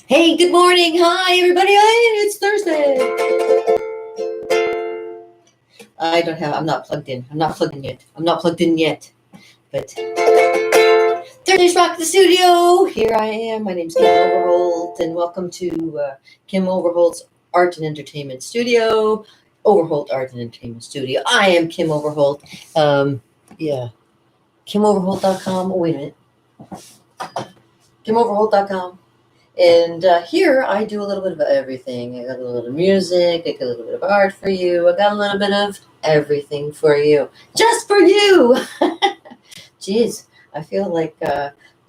Hey, good morning. Hi, everybody. Hi, it's Thursday. I'm not plugged in. I'm not plugged in yet. I'm not plugged in yet. But Thursdays Rock the Studio. Here I am. My name's Kim Overholt, and welcome to Kim Overholt's Art and Entertainment Studio. Overholt Art and Entertainment Studio. I am Kim Overholt. Yeah. KimOverholt.com. Oh, wait a minute. KimOverholt.com. And here I do a little bit of everything. I got a little bit of music, I got a little bit of art for you, I got a little bit of everything for you. Just for you! Jeez, I feel like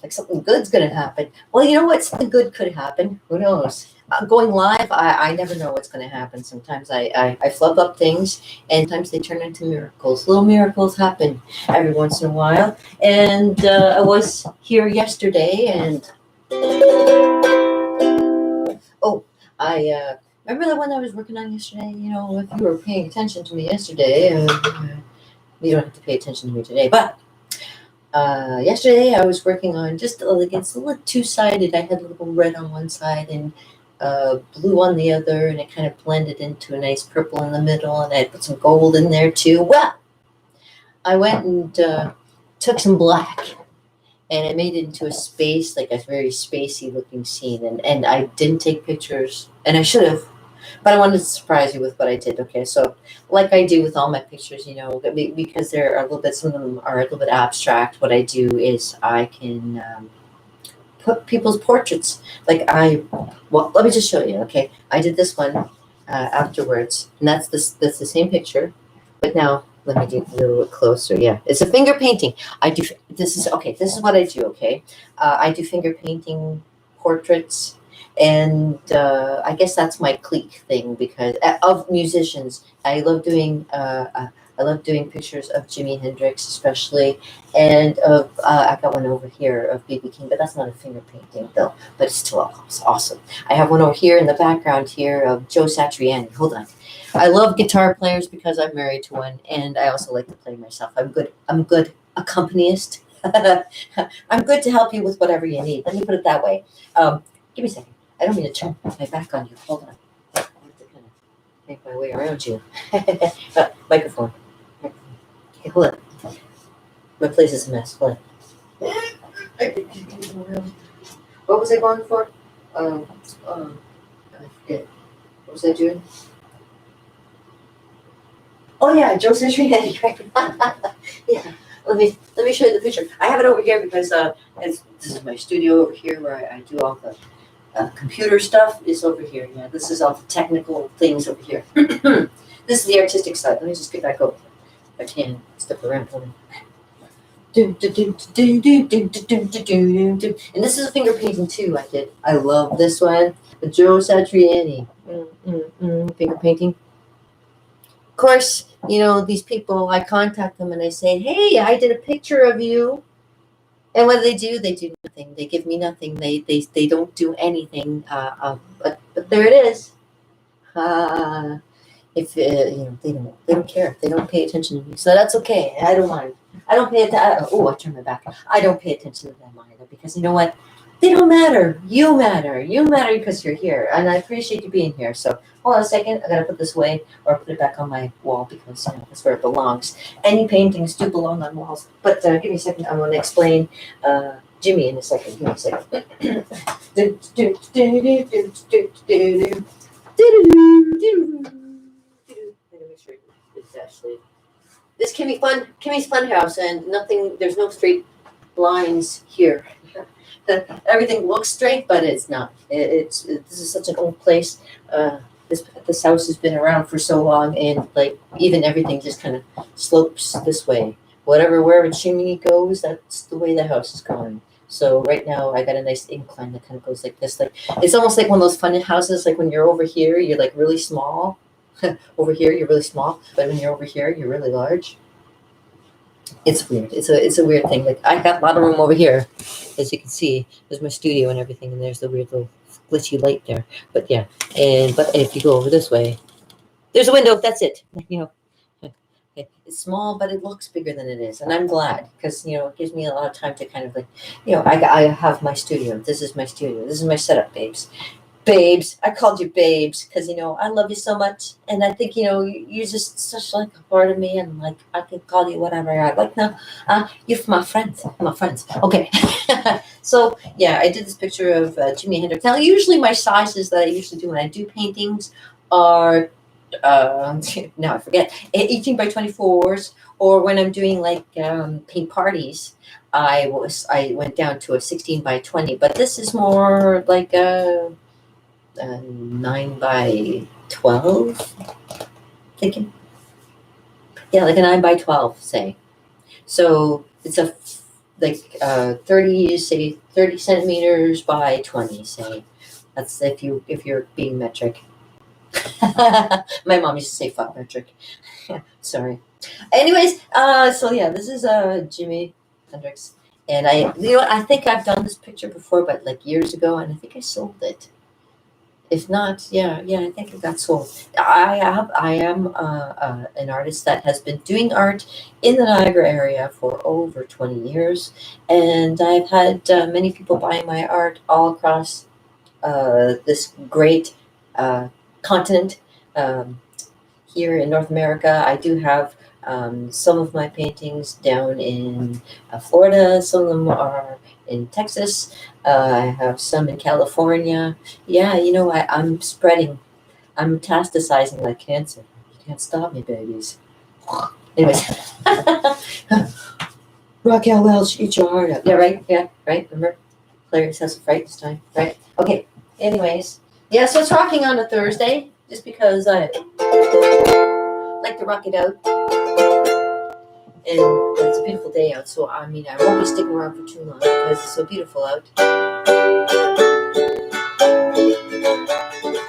something good's going to happen. Well, you know what? Something good could happen. Who knows? Going live, I never know what's going to happen. Sometimes I flub up things, and sometimes they turn into miracles. Little miracles happen every once in a while. And I was here yesterday, and oh, I remember the one I was working on yesterday. You know, if you were paying attention to me yesterday, you don't have to pay attention to me today. But yesterday I was working on just it's a little two-sided. I had a little red on one side and blue on the other, and it kind of blended into a nice purple in the middle. And I put some gold in there too. Well, I went and took some black. And I made it into a space, like a very spacey looking scene. And I didn't take pictures, and I should have, but I wanted to surprise you with what I did. Okay, so like I do with all my pictures, you know, because they're a little bit, some of them are a little bit abstract. What I do is I can put people's portraits. Well, let me just show you. Okay, I did this one afterwards, and that's the same picture, but now let me get a little bit closer. Yeah, it's a finger painting. This is what I do. Okay, I do finger painting portraits, and I guess that's my clique thing because of musicians. I love doing pictures of Jimi Hendrix, especially, and of I got one over here of BB King, but that's not a finger painting though. But it's still awesome. I have one over here in the background here of Joe Satriani. Hold on. I love guitar players because I'm married to one, and I also like to play myself. I'm good accompanist. I'm good to help you with whatever you need. Let me put it that way. Give me a second. I don't mean to turn my back on you. Hold on. I have to kind of make my way around you. Microphone. Okay, hold on. My place is a mess. Hold on. What was I going for? I forget. What was I doing? Oh yeah, Joe Satriani. Yeah. Let me show you the picture. I have it over here because this is my studio over here where I do all the computer stuff. Is over here. Yeah, this is all the technical things over here. This is the artistic side. Let me just get back over. I can step around. And this is a finger painting too. I love this one. The Joe Satriani finger painting. Of course, you know, these people, I contact them and I say, hey, I did a picture of you. And what do? They do nothing. They give me nothing. They don't do anything. But there it is. If they don't care. They don't pay attention to me. So that's okay. I don't mind. I don't pay attention. Oh, I turned my back. I don't pay attention to them either because you know what? They don't matter. You matter. You matter because you're here, and I appreciate you being here. So hold on a second. I gotta put this away or put it back on my wall because that's where it belongs. Any paintings do belong on walls. But give me a second. I'm gonna explain Jimmy in a second. Give me a second. Actually, this Kimmy's Fun House, and nothing. There's no straight lines here. Everything looks straight, but it's not. This is such an old place. This house has been around for so long, and like even everything just kind of slopes this way. Wherever chimney goes, that's the way the house is going. So right now, I got a nice incline that kind of goes like this. Like it's almost like one of those fun houses. Like when you're over here, you're like really small. Over here, you're really small, but when you're over here, you're really large. It's weird. It's a weird thing. Like I got a lot of room over here, as you can see. There's my studio and everything, and there's the weird little glitchy light there. But yeah, but if you go over this way, there's a window. That's it. You know, Okay, it's small, but it looks bigger than it is, and I'm glad because it gives me a lot of time to kind of like, I have my studio. This is my studio. This is my setup, babes. Babes, I called you babes because I love you so much, and I think you're just such like a part of me, and like I can call you whatever I like. Now, you're my friends, my friends. Okay, so yeah, I did this picture of Jimi Hendrix. Now, usually my sizes that I usually do when I do paintings are now I forget 18 by 24s, or when I'm doing like paint parties, I went down to a 16 by 20. But this is more like a 9 by 12, thinking. Yeah, like a 9 by 12, say. So it's a like 30, say 30 centimeters by 20, say. That's if you're being metric. My mom used to say fuck metric. Sorry. Anyways, so yeah, this is Jimi Hendrix, and I think I've done this picture before, but like years ago, and I think I sold it. If not, yeah, I think it got sold. I am an artist that has been doing art in the Niagara area for over 20 years, and I've had many people buying my art all across this great continent. Um, Here in North America, I do have some of my paintings down in Florida. Some of them are in Texas. I have some in California. Yeah, I'm spreading. I'm metastasizing like cancer. You can't stop me, babies. Anyways, Raquel Welch, eat your heart out. Yeah, right. Yeah, right. Remember, Clarice has a fright this time, right? Okay. Anyways, yeah. So it's rocking on a Thursday, just because I like to rock it out. And it's a beautiful day out, so I mean, I won't be sticking around for too long because it's so beautiful out.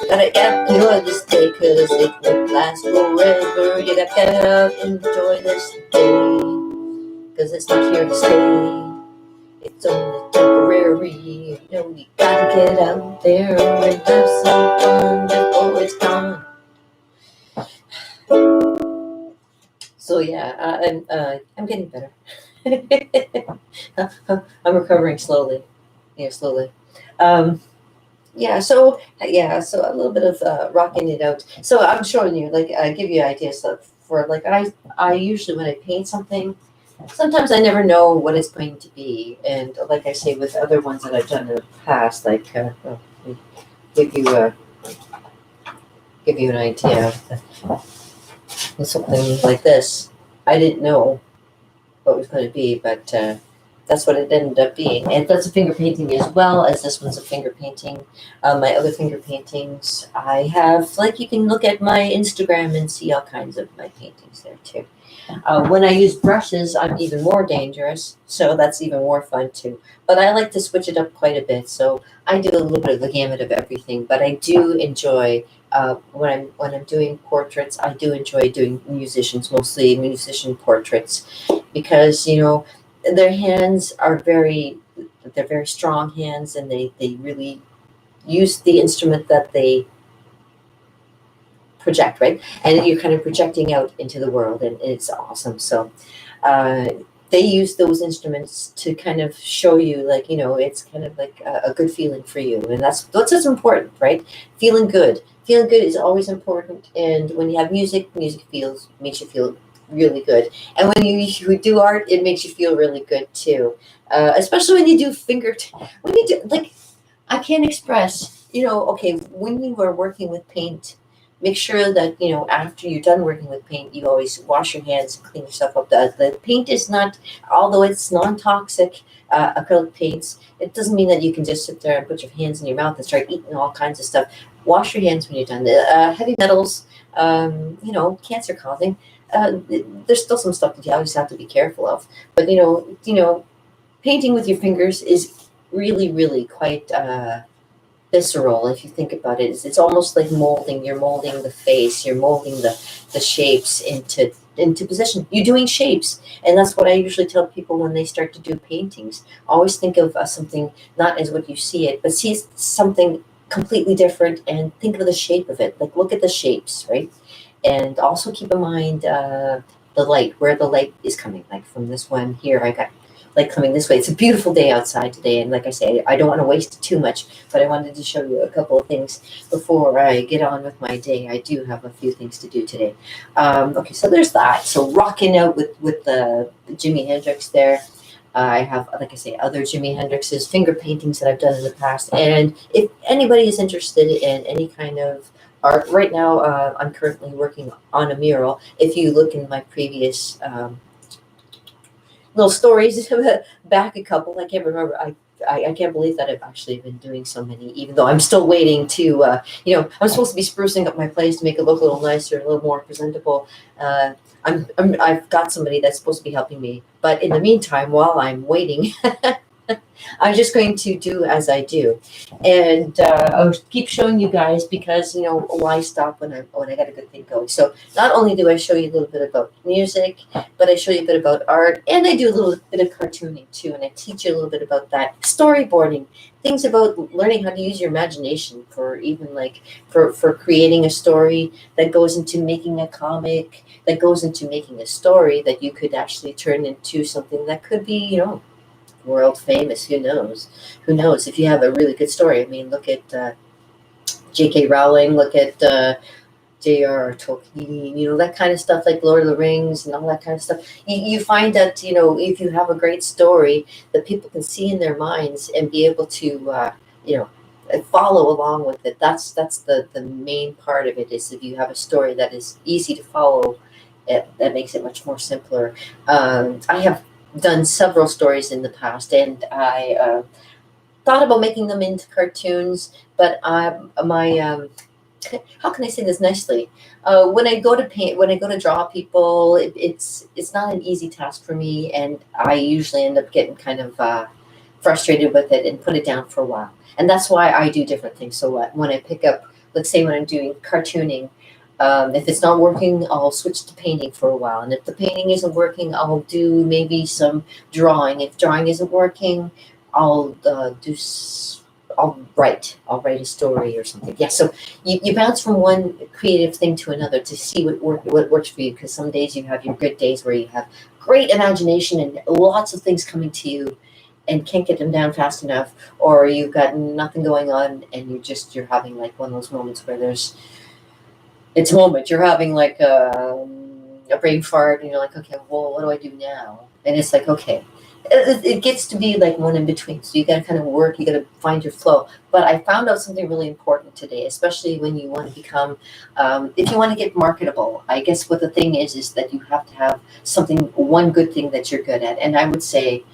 Gotta enjoy this day because it won't last forever. You gotta get out and enjoy this day because it's not here to stay. It's only temporary. You gotta get out there and have some fun before it's gone. So yeah, I'm getting better. I'm recovering slowly. Yeah, slowly. Um, so a little bit of rocking it out. So I'm showing you, like, I give you ideas for like I usually when I paint something, sometimes I never know what it's going to be, and like I say with other ones that I've done in the past, like give you give you an idea. With something like this, I didn't know what it was going to be, but that's what it ended up being. And that's a finger painting as well as this one's a finger painting. My other finger paintings, I have, like, you can look at my Instagram and see all kinds of my paintings there too. When I use brushes, I'm even more dangerous, so that's even more fun too. But I like to switch it up quite a bit, so I do a little bit of the gamut of everything. But I do enjoy when I'm doing portraits. I do enjoy doing musicians, mostly musician portraits, because their hands are they're very strong hands, and they really use the instrument that they project, right? And you're kind of projecting out into the world, and it's awesome. So uh, they use those instruments to kind of show you, like, it's kind of like a good feeling for you, and that's what's important, right? Feeling good is always important. And when you have music makes you feel really good, and when you do art, it makes you feel really good too. Especially when you do when you do, like, I can't express, okay, when you are working with paint, make sure that, after you're done working with paint, you always wash your hands and clean yourself up. The paint is not, although it's non-toxic, acrylic paints, it doesn't mean that you can just sit there and put your hands in your mouth and start eating all kinds of stuff. Wash your hands when you're done. The heavy metals, cancer causing, there's still some stuff that you always have to be careful of. But, painting with your fingers is really, really quite visceral if you think about it. It's almost like molding. You're molding the face. You're molding the shapes into position. You're doing shapes, and that's what I usually tell people when they start to do paintings. Always think of something not as what you see it, but see something completely different and think of the shape of it. Like, look at the shapes, right? And also keep in mind the light, where the light is coming. Like from this one here, I got light coming this way. It's a beautiful day outside today, and like I say, I don't want to waste it too much, but I wanted to show you a couple of things before I get on with my day. I do have a few things to do today. Okay, so there's that. So rocking out with the Jimi Hendrix there. I have, like I say, other Jimi Hendrix's finger paintings that I've done in the past. And if anybody is interested in any kind of art, right now I'm currently working on a mural. If you look in my previous little stories back a couple, I can't remember. I can't believe that I've actually been doing so many, even though I'm still waiting to, I'm supposed to be sprucing up my place to make it look a little nicer, a little more presentable. I've got somebody that's supposed to be helping me. But in the meantime, while I'm waiting, I'm just going to do as I do, and I'll keep showing you guys because why stop when I got a good thing going. So not only do I show you a little bit about music, but I show you a bit about art, and I do a little bit of cartooning too, and I teach you a little bit about that storyboarding, things about learning how to use your imagination for even like for creating a story that goes into making a comic, that goes into making a story that you could actually turn into something that could be world famous. Who knows? Who knows? If you have a really good story. I mean, look at J.K. Rowling. Look at J.R.R. Tolkien. That kind of stuff, like Lord of the Rings and all that kind of stuff. You find that if you have a great story that people can see in their minds and be able to follow along with it. That's the main part of it. Is if you have a story that is easy to follow, that makes it much more simpler. I have done several stories in the past, and I thought about making them into cartoons, but my how can I say this nicely? When I go to draw people, it's not an easy task for me, and I usually end up getting kind of frustrated with it and put it down for a while. And that's why I do different things. So when I pick up, let's say when I'm doing cartooning, if it's not working, I'll switch to painting for a while. And if the painting isn't working, I'll do maybe some drawing. If drawing isn't working, I'll write a story or something. Yeah. So you bounce from one creative thing to another to see what works for you. Because some days you have your good days where you have great imagination and lots of things coming to you, and can't get them down fast enough, or you've got nothing going on, and you're having like one of those moments where it's a moment. You're having like a brain fart, and you're like, okay, well, what do I do now? And it's like, okay, it gets to be like one in between. So you got to kind of work. You got to find your flow. But I found out something really important today, especially when you want to become, if you want to get marketable. I guess what the thing is that you have to have one good thing that you're good at. And I would say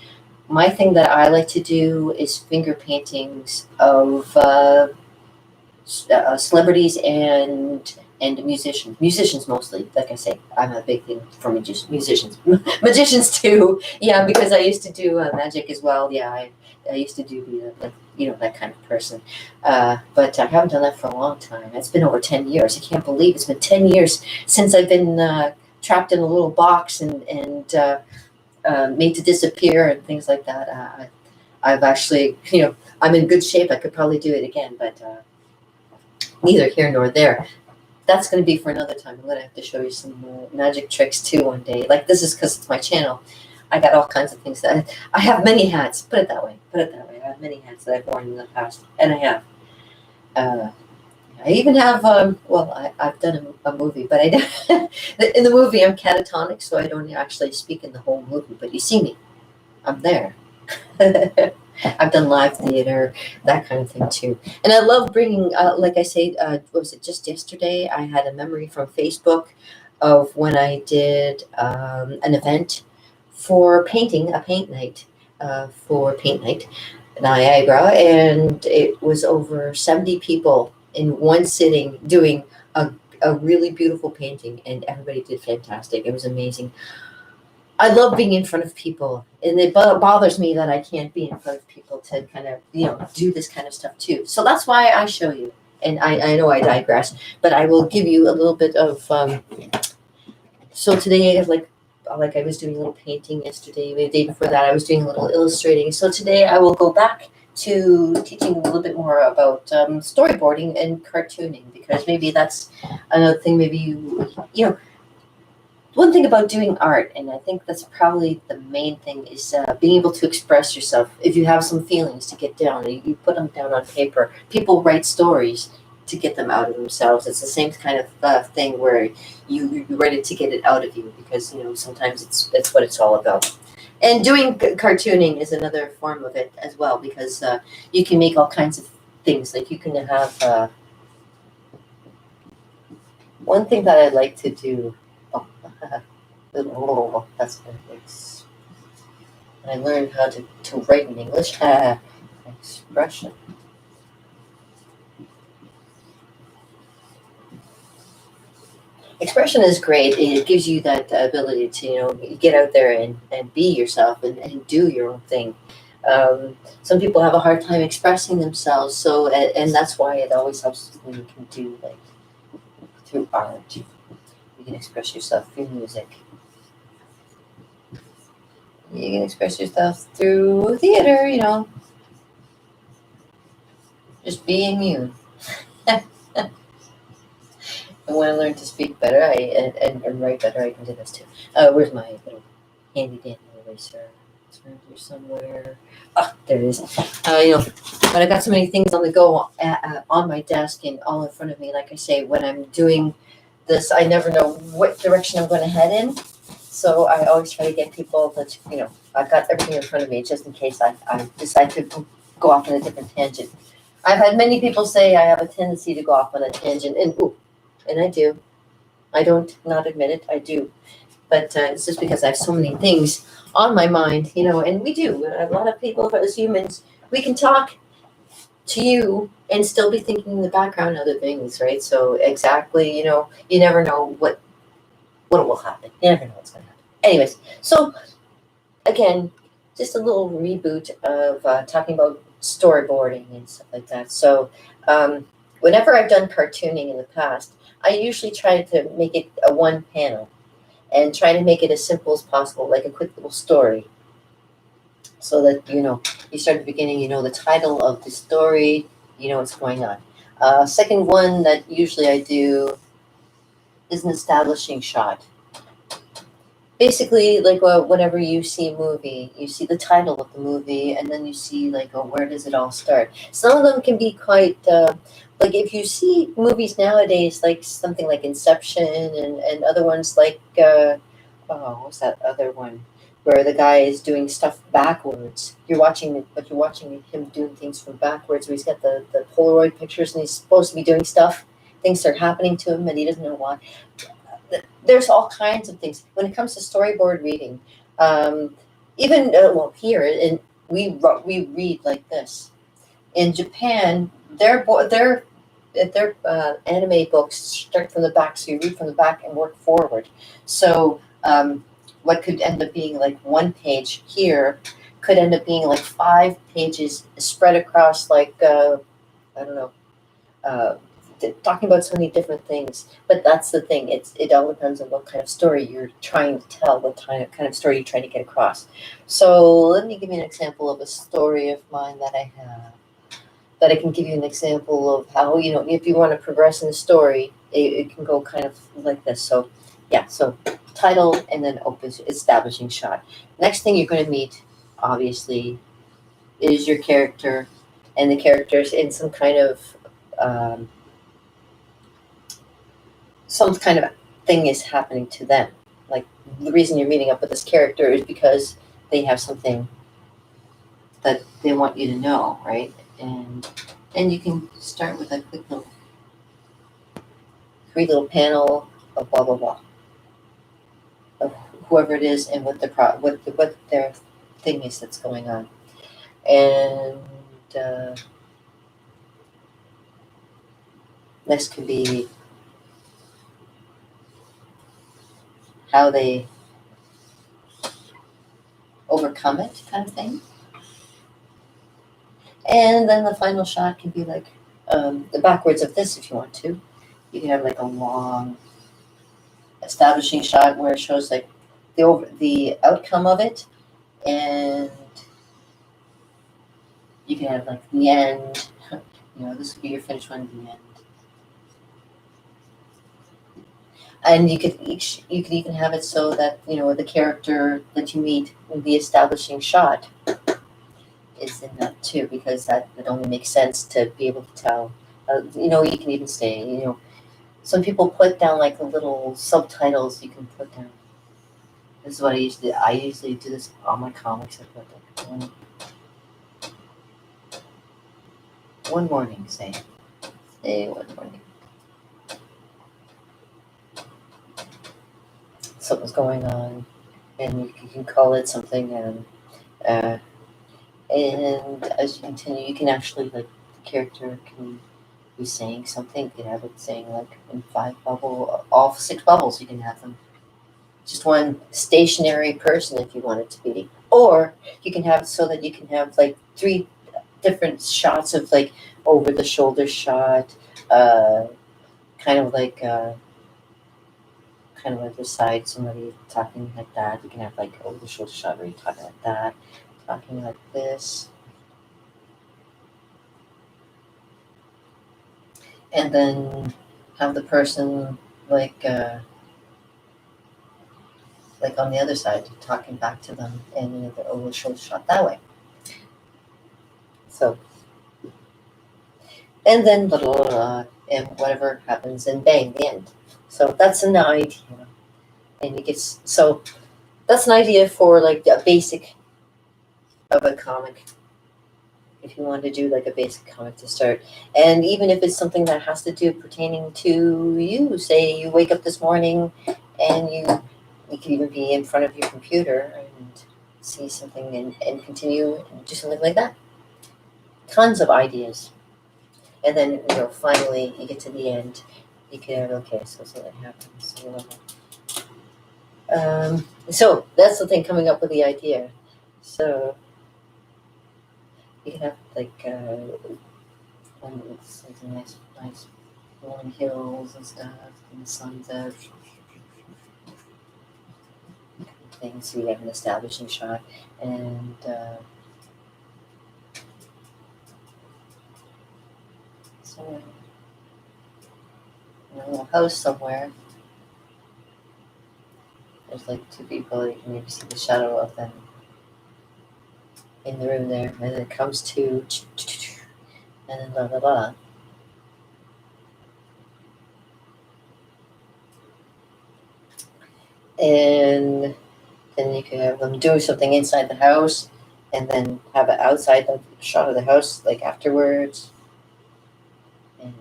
my thing that I like to do is finger paintings of celebrities and musicians mostly. Like I say, I'm a big thing for musicians. Magicians too. Yeah, because I used to do magic as well. Yeah, I used to do that kind of person. But I haven't done that for a long time. It's been over 10 years. I can't believe it's been 10 years since I've been trapped in a little box and made to disappear and things like that. I've actually, I'm in good shape. I could probably do it again, but neither here nor there. That's going to be for another time. I'm going to have to show you some magic tricks too one day. Like, this is because it's my channel. I got all kinds of things that I have many hats. Put it that way. I have many hats that I've worn in the past, and I have. I even have. I've done a movie, but in the movie I'm catatonic, so I don't actually speak in the whole movie. But you see me. I'm there. I've done live theater, that kind of thing too. And I love bringing, like I say, what was it, just yesterday, I had a memory from Facebook of when I did an event for painting, a paint night, Niagara, and it was over 70 people in one sitting doing a really beautiful painting, and everybody did fantastic. It was amazing. I love being in front of people, and it bothers me that I can't be in front of people to kind of, do this kind of stuff too. So that's why I show you. And I know I digress, but I will give you a little bit of, so today, like I was doing a little painting yesterday, the day before that I was doing a little illustrating. So today I will go back to teaching a little bit more about storyboarding and cartooning, because maybe that's another thing. Maybe one thing about doing art, and I think that's probably the main thing, is being able to express yourself. If you have some feelings to get down, you put them down on paper. People write stories to get them out of themselves. It's the same kind of thing where you write it to get it out of you, because sometimes it's what it's all about. And doing cartooning is another form of it as well, because you can make all kinds of things. Like you can have one thing that I like to do. Oh, that's it's. I learned how to write in English. Expression. Expression is great. It gives you that ability to get out there and be yourself and do your own thing. Some people have a hard time expressing themselves, so and that's why it always helps when you can do like through art. You can express yourself through music. You can express yourself through theater, just being you. And when I learn to speak better, and write better, I can do this too. Where's my little handy dandy eraser? It's around here somewhere. Ah, there it is. But I got so many things on the go on my desk and all in front of me. Like I say, when I'm doing this, I never know what direction I'm going to head in. So I always try to get people that, I've got everything in front of me just in case I decide to go off on a different tangent. I've had many people say I have a tendency to go off on a tangent, and I do. I don't not admit it, I do. But it's just because I have so many things on my mind, and we do. A lot of people, as humans, we can talk to you and still be thinking in the background other things, right? So exactly, you never know what will happen. You never know what's going to happen. Anyways, so again, just a little reboot of talking about storyboarding and stuff like that. So whenever I've done cartooning in the past, I usually try to make it a one panel and try to make it as simple as possible, like a quick little story. So that, you start at the beginning, the title of the story, what's going on. Second one that usually I do is an establishing shot. Basically, like whenever you see a movie, you see the title of the movie, and then you see like, where does it all start? Some of them can be quite like if you see movies nowadays, like something like Inception, and other ones like what's that other one where the guy is doing stuff backwards? You're watching it, but you're watching him doing things from backwards. Where he's got the Polaroid pictures, and he's supposed to be doing stuff. Things are happening to him, and he doesn't know why. There's all kinds of things when it comes to storyboard reading. Even here we read like this. In Japan, their anime books start from the back, so you read from the back and work forward. So what could end up being like one page here could end up being like 5 pages spread across like I don't know. Uh, Talking about so many different things, but that's the thing. It all depends on what kind of story you're trying to tell, what kind of story you're trying to get across. So let me give you an example of a story of mine that I have. That I can give you an example of how if you want to progress in the story, it can go kind of like this. So yeah, so title and then open establishing shot. Next thing you're going to meet, obviously, is your character, and the character's in some kind of um, thing is happening to them. Like the reason you're meeting up with this character is because they have something that they want you to know, right? And you can start with a quick little 3 little panel of blah blah blah of whoever it is and what their thing is that's going on, and next could be how they overcome it, kind of thing. And then the final shot can be like the backwards of this if you want to. You can have like a long establishing shot where it shows like the outcome of it, and you can have like the end. This would be your finished one at the end. And you could even have it so that the character that you meet in the establishing shot is in that too, because that it only makes sense to be able to tell. You can even say, some people put down like the little subtitles you can put down. This is what I usually do this on my comics. I put like one morning, say one morning, something's going on, and you can call it something, uh, and as you continue, you can actually, like, the character can be saying something. You can have it saying, like, in all 6 bubbles. You can have them just one stationary person if you want it to be, or you can have it so that you can have like 3 different shots of, like, over the shoulder shot, uh, kind of like beside somebody talking like that. You can have like over the shoulder shot where you're talking like that, talking like this, and then have the person like on the other side talking back to them, and the over the shoulder shot that way. So, and then blah, blah, blah, and whatever happens, and bang, the end. So that's an idea, and so that's an idea for like a basic of a comic. If you want to do like a basic comic to start, and even if it's something that has to do pertaining to you, say you wake up this morning, and you could even be in front of your computer and see something, and continue and do something like that. Tons of ideas. And then, finally you get to the end. You can have, okay, so something happens. So that's the thing, coming up with the idea. So you can have like something nice rolling hills and stuff, and the sun's out. Things, so you have an establishing shot, and so in a little house somewhere, there's like 2 people. You can maybe see the shadow of them in the room there, and then it comes to, and then blah blah blah. And then you can have them do something inside the house, and then have it outside the shot of the house, like afterwards. And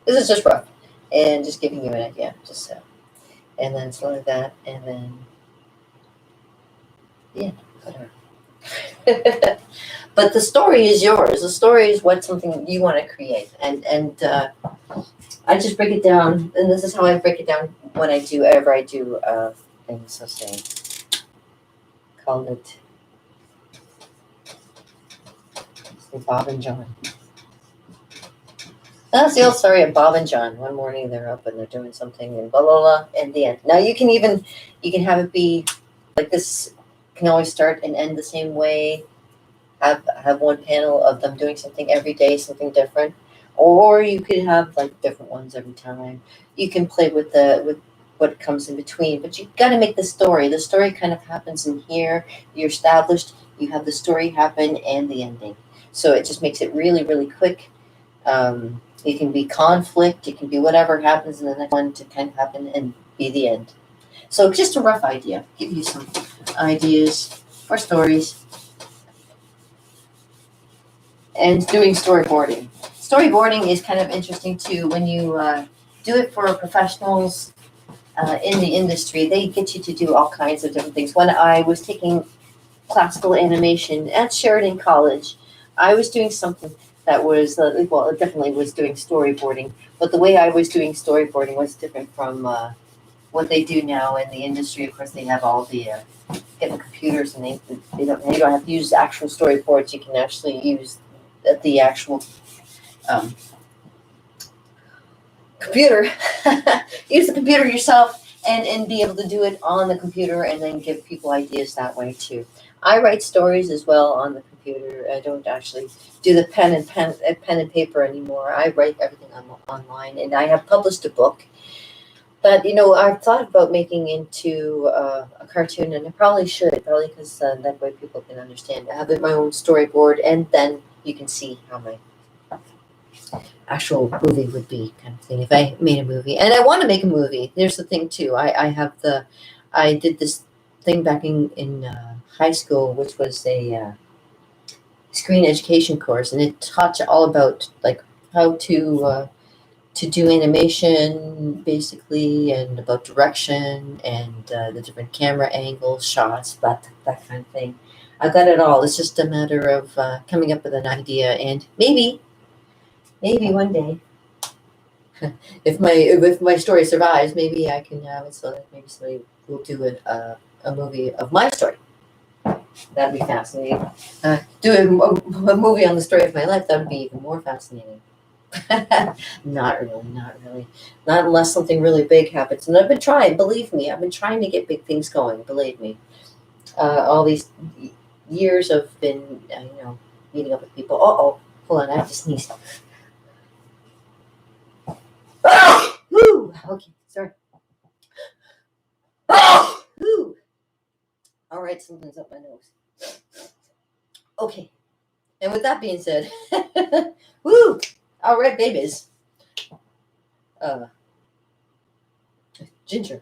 this is just rough, and just giving you an idea, just so. And then something like that, and then whatever. But the story is yours. The story is something you want to create, and I just break it down, and this is how I break it down whenever I do things. So say, call it Bob and John. That's the old story of Bob and John. One morning they're up and they're doing something, and blah blah blah, and the end. Now you can have it be like this. Can always start and end the same way. Have one panel of them doing something every day, something different, or you could have like different ones every time. You can play with what comes in between, but you got to make the story. The story kind of happens in here. You're established. You have the story happen and the ending. So it just makes it really, really quick. It can be conflict. It can be whatever happens in the next one to kind of happen and be the end. So just a rough idea. Give you some ideas for stories. And doing storyboarding. Storyboarding is kind of interesting too. When you do it for professionals in the industry, they get you to do all kinds of different things. When I was taking classical animation at Sheridan College, I was doing something that was, it definitely was doing storyboarding, but the way I was doing storyboarding was different from what they do now in the industry. Of course, they have all the different computers, and you don't have to use actual storyboards. You can actually use the actual computer. Use the computer yourself and be able to do it on the computer, and then give people ideas that way too. I write stories as well on the computer. computer. I don't actually do the pen and paper anymore. I write everything online, and I have published a book. But I've thought about making into a cartoon, and I probably should, probably because that way people can understand. I have my own storyboard, and then you can see how my actual movie would be, kind of thing, if I made a movie. And I want to make a movie. There's the thing too. I did this thing back in high school, which was a screen education course, and it taught you all about like how to do animation basically, and about direction, and the different camera angles, shots, that kind of thing. I've got it all. It's just a matter of coming up with an idea, and maybe one day, if my story survives, maybe I can have it so that maybe somebody will do a movie of my story. That'd be fascinating. Do a movie on the story of my life. That would be even more fascinating. Not really. Not unless something really big happens. And I've been trying, believe me, I've been trying to get big things going, believe me. All these years of been, meeting up with people. Hold on, I have to sneeze. Woo! Okay, sorry. Woo! All right, something's up my nose. Okay, and with that being said, woo! All right, babies. Ginger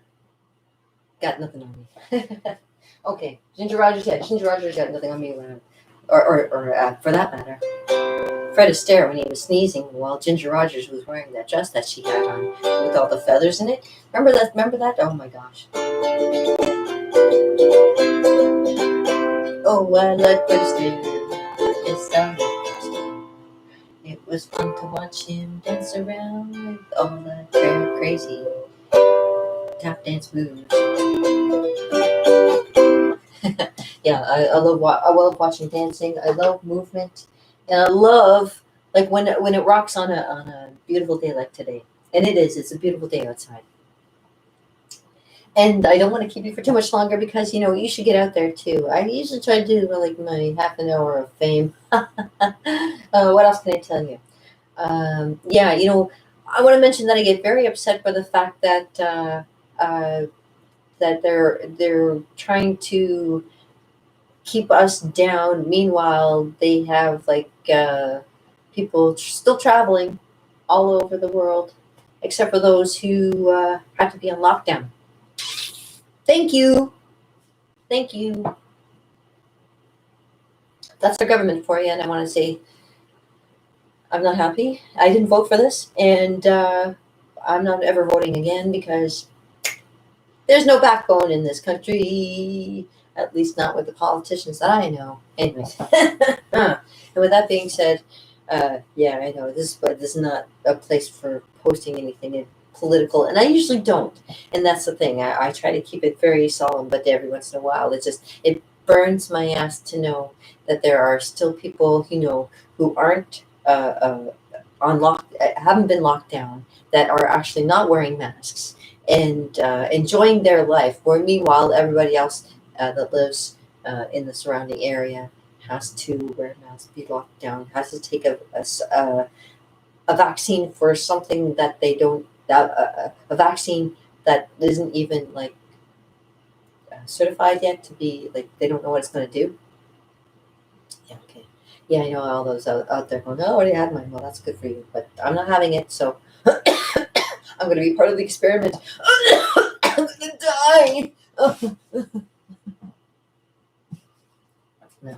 got nothing on me. Okay, Ginger Rogers. Yeah, Ginger Rogers got nothing on me. Or for that matter, Fred Astaire, when he was sneezing while Ginger Rogers was wearing that dress that she had on with all the feathers in it. Remember that? Oh my gosh. Oh, I like Fred Astaire. Yes, I like Fred Astaire. It was fun to watch him dance around with all that crazy tap dance moves. Yeah, I love watching dancing. I love movement, and I love like when it rocks on a beautiful day like today. And it's a beautiful day outside. And I don't want to keep you for too much longer because you should get out there too. I usually try to do like my half an hour of fame. What else can I tell you? Yeah, I want to mention that I get very upset by the fact that that they're trying to keep us down. Meanwhile, they have like people still traveling all over the world, except for those who have to be on lockdown. Thank you. That's our government for you, and I want to say I'm not happy. I didn't vote for this, and I'm not ever voting again because there's no backbone in this country, at least not with the politicians that I know. Anyways, and with that being said, yeah, I know this is not a place for posting anything political, and I usually don't. And that's the thing. I try to keep it very solemn, but every once in a while, it burns my ass to know that there are still people who aren't haven't been locked down, that are actually not wearing masks and enjoying their life. Where meanwhile, everybody else that lives in the surrounding area has to wear masks, be locked down, has to take a vaccine for something that they don't. A vaccine that isn't even like certified yet to be like, they don't know what it's going to do. Yeah, okay. Yeah, I know all those out there going, "Oh, I already had mine." Well, that's good for you, but I'm not having it, so I'm going to be part of the experiment. I'm going to die. No,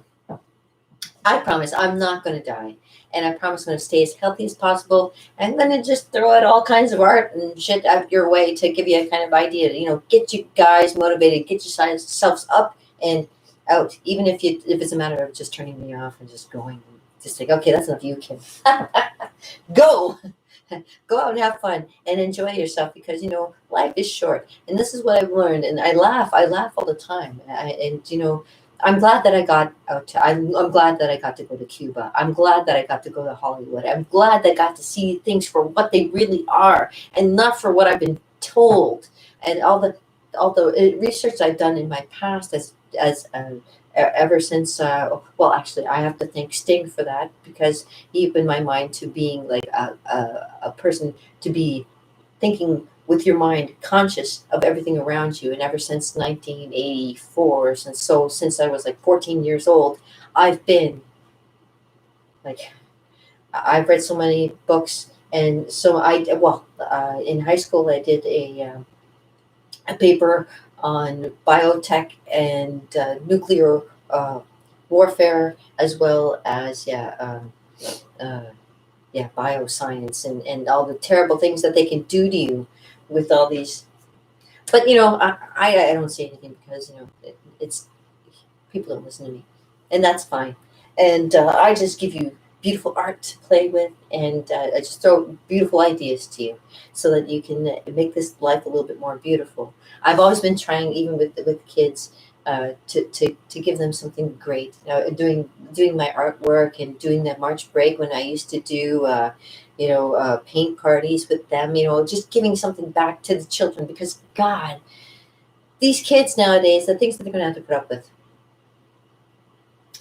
I promise I'm not going to die. And I promise I'm going to stay as healthy as possible. I'm going to just throw out all kinds of art and shit out your way to give you a kind of idea to, get you guys motivated, get yourselves up and out. Even if it's a matter of just turning me off and just going, just like, okay, that's enough, you kid. Go out and have fun and enjoy yourself, because life is short. And this is what I've learned. And I laugh all the time. I'm glad that I got out. I'm glad that I got to go to Cuba. I'm glad that I got to go to Hollywood. I'm glad that I got to see things for what they really are, and not for what I've been told. And all the research I've done in my past as ever since. Well, actually, I have to thank Sting for that, because he opened my mind to being like a person to be thinking with your mind, conscious of everything around you. And ever since 1984, since I was like 14 years old, I've been like, I've read so many books. And so in high school I did a paper on biotech and nuclear uh, warfare, as well as uh, bioscience, and all the terrible things that they can do to you with all these. But I don't say anything, because it's people don't listen to me, and that's fine. And I just give you beautiful art to play with, and I just throw beautiful ideas to you, so that you can make this life a little bit more beautiful. I've always been trying, even with kids, to give them something great. Doing my artwork and doing that March break when I used to do. Paint parties with them, just giving something back to the children, because God, these kids nowadays, the things that they're going to have to put up with.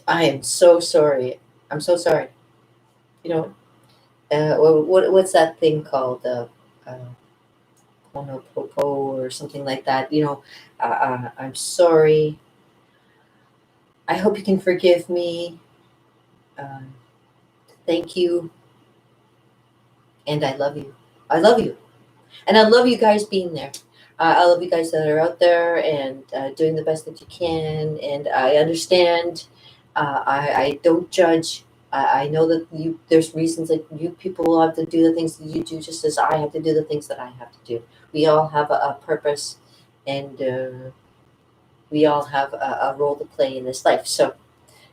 I am so sorry. I'm so sorry. You know, what's that thing called? Ponopopo or something like that. I'm sorry. I hope you can forgive me. Um, Thank you, and I love you. I love you, and I love you guys being there. I love you guys that are out there and doing the best that you can. And I understand. I don't judge. I know that there's reasons that you people have to do the things that you do, just as I have to do the things that I have to do. We all have a purpose, and we all have a role to play in this life. So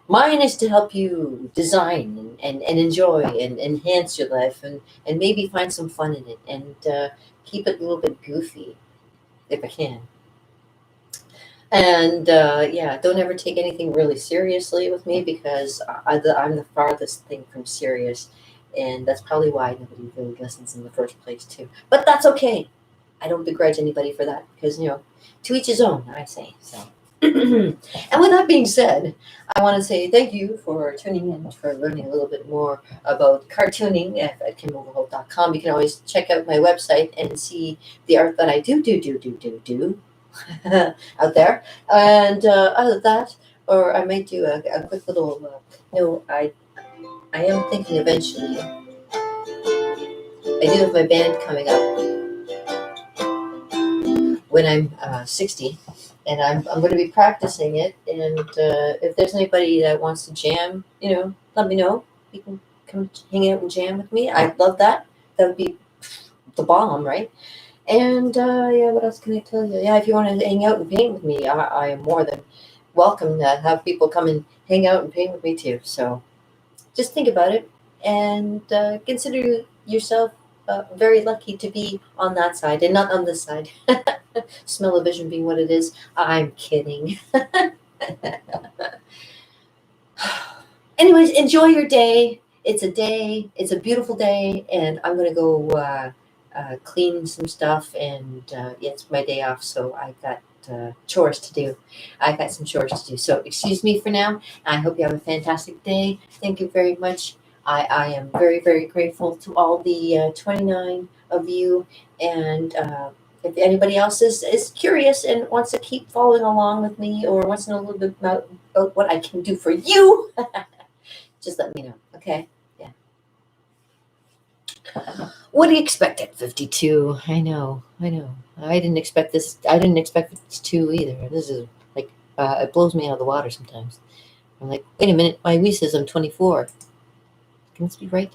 mine is to help you design and enjoy and enhance your life, and maybe find some fun in it, and keep it a little bit goofy if I can. And yeah, don't ever take anything really seriously with me, because I'm the farthest thing from serious. And that's probably why nobody really listens in the first place, too. But that's okay. I don't begrudge anybody for that, because, to each his own, I say. So. And with that being said, I want to say thank you for tuning in, for learning a little bit more about cartooning at KimOverholt.com. You can always check out my website and see the art that I do out there. And other than that, or I might do a quick little, I am thinking eventually, I do have my band coming up when I'm 60, and I'm going to be practicing it. And if there's anybody that wants to jam, let me know. You can come hang out and jam with me. I'd love that. That would be the bomb, right? And yeah, what else can I tell you? Yeah, if you want to hang out and paint with me, I am more than welcome to have people come and hang out and paint with me too. So just think about it, and consider yourself very lucky to be on that side and not on this side. Smell-o-vision being what it is. I'm kidding. Anyways, enjoy your day. It's a day. It's a beautiful day, and I'm gonna go clean some stuff. And yeah, it's my day off, so I got chores to do. I got some chores to do. So excuse me for now. I hope you have a fantastic day. Thank you very much. I am very, very grateful to all the 29 of you. And if anybody else is curious and wants to keep following along with me, or wants to know a little bit about what I can do for you, just let me know. Okay? Yeah. What do you expect at 52? I know. I didn't expect this. I didn't expect 52 either. This is like, it blows me out of the water sometimes. I'm like, wait a minute. My Wii says I'm 24. Can this be right?